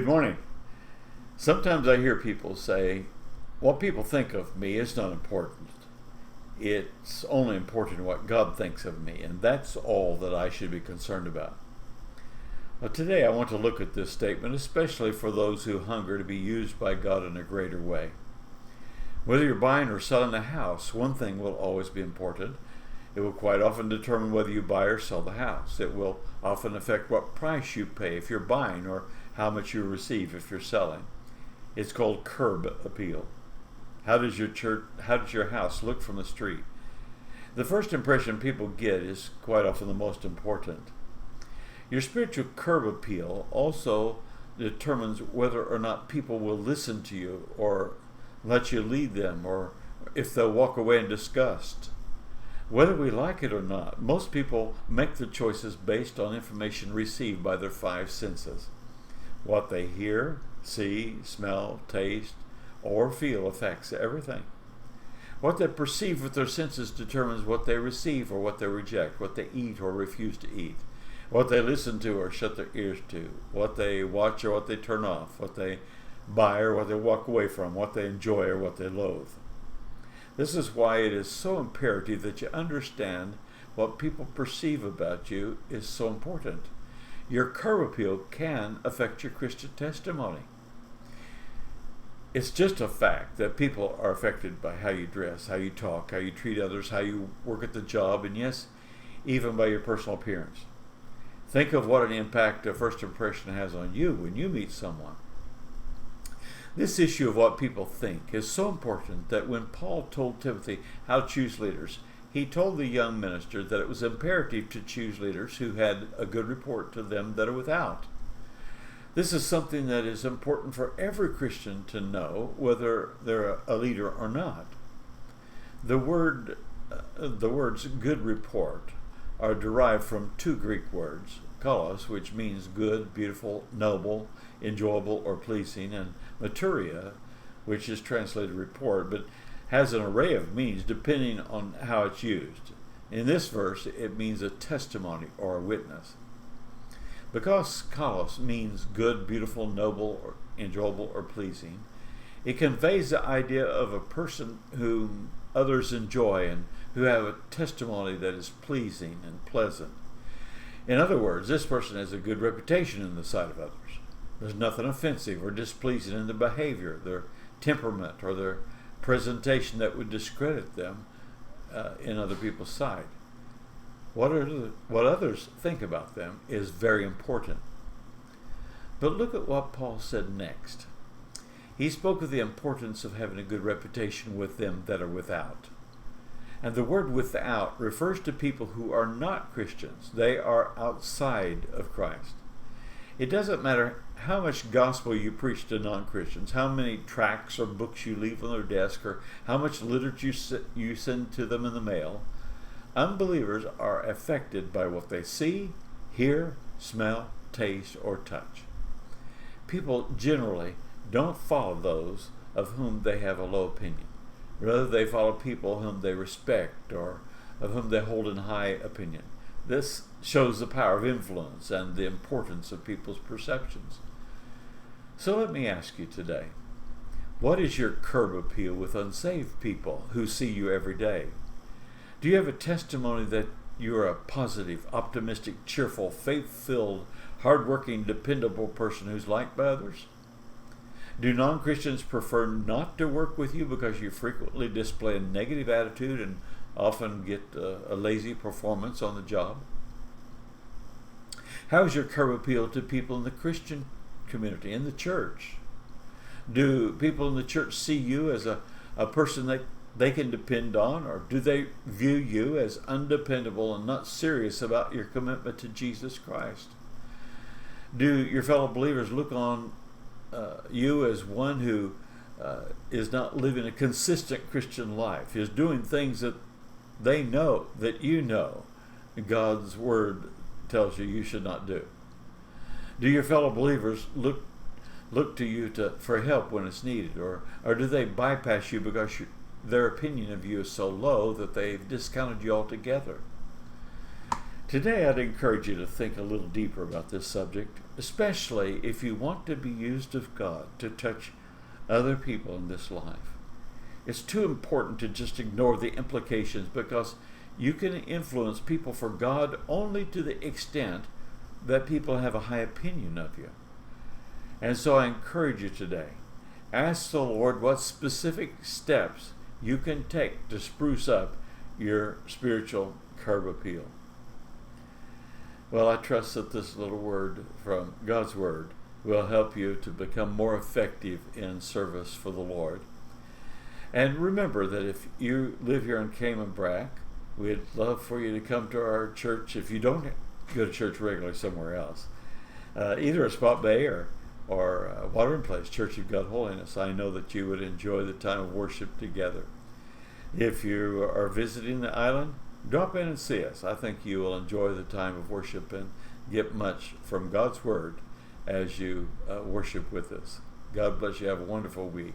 Good morning. Sometimes I hear people say, what people think of me is not important. It's only important what God thinks of me, and that's all that I should be concerned about. Well, today I want to look at this statement, especially for those who hunger to be used by God in a greater way. Whether you're buying or selling a house, one thing will always be important. It will quite often determine whether you buy or sell the house. It will often affect what price you pay if you're buying or how much you receive if you're selling. It's called curb appeal. How does your house look from the street? The first impression people get is quite often the most important. Your spiritual curb appeal also determines whether or not people will listen to you or let you lead them, or if they'll walk away in disgust. Whether we like it or not, most people make their choices based on information received by their five senses. What they hear, see, smell, taste, or feel affects everything. What they perceive with their senses determines what they receive or what they reject, what they eat or refuse to eat, what they listen to or shut their ears to, what they watch or what they turn off, what they buy or what they walk away from, what they enjoy or what they loathe. This is why it is so imperative that you understand what people perceive about you is so important. Your curb appeal can affect your Christian testimony. It's just a fact that people are affected by how you dress, how you talk, how you treat others, how you work at the job, and yes, even by your personal appearance. Think of what an impact a first impression has on you when you meet someone. This issue of what people think is so important that when Paul told Timothy how to choose leaders, he told the young minister that it was imperative to choose leaders who had a good report to them that are without. This is something that is important for every Christian to know, whether they're a leader or not. The words good report are derived from two Greek words, kalos, which means good, beautiful, noble, enjoyable, or pleasing, and materia, which is translated report, but has an array of meanings depending on how it's used. In this verse, it means a testimony or a witness. Because kalos means good, beautiful, noble, or enjoyable, or pleasing, it conveys the idea of a person whom others enjoy and who have a testimony that is pleasing and pleasant. In other words, this person has a good reputation in the sight of others. There's nothing offensive or displeasing in their behavior, their temperament, or their presentation that would discredit them in other people's sight. What others think about them is very important. But look at what Paul said next. He spoke of the importance of having a good reputation with them that are without. And the word without refers to people who are not Christians. They are outside of Christ. It doesn't matter how much gospel you preach to non-Christians, how many tracts or books you leave on their desk, or how much literature you send to them in the mail. Unbelievers are affected by what they see, hear, smell, taste, or touch. People generally don't follow those of whom they have a low opinion. Rather, they follow people whom they respect or of whom they hold in high opinion. This shows the power of influence and the importance of people's perceptions. So let me ask you today, what is your curb appeal with unsaved people who see you every day? Do you have a testimony that you're a positive, optimistic, cheerful, faith-filled, hardworking, dependable person who's liked by others? Do non-Christians prefer not to work with you because you frequently display a negative attitude and often get a lazy performance on the job? How is your curb appeal to people in the Christian community, in the church? Do people in the church see you as a person that they can depend on, or do they view you as undependable and not serious about your commitment to Jesus Christ? Do your fellow believers look on you as one who is not living a consistent Christian life, is doing things that they know that you know God's Word tells you should not do? Do your fellow believers look to you for help when it's needed, or do they bypass you because their opinion of you is so low that they've discounted you altogether? Today, I'd encourage you to think a little deeper about this subject, especially if you want to be used of God to touch other people in this life. It's too important to just ignore the implications, because you can influence people for God only to the extent that people have a high opinion of you. And so I encourage you today, ask the Lord what specific steps you can take to spruce up your spiritual curb appeal. Well, I trust that this little word from God's Word will help you to become more effective in service for the Lord. And remember that if you live here in Cayman Brac, we'd love for you to come to our church. If you don't go to church regularly somewhere else, either at Spot Bay or Watering Place, Church of God Holiness, I know that you would enjoy the time of worship together. If you are visiting the island, drop in and see us. I think you will enjoy the time of worship and get much from God's Word as you worship with us. God bless you. Have a wonderful week.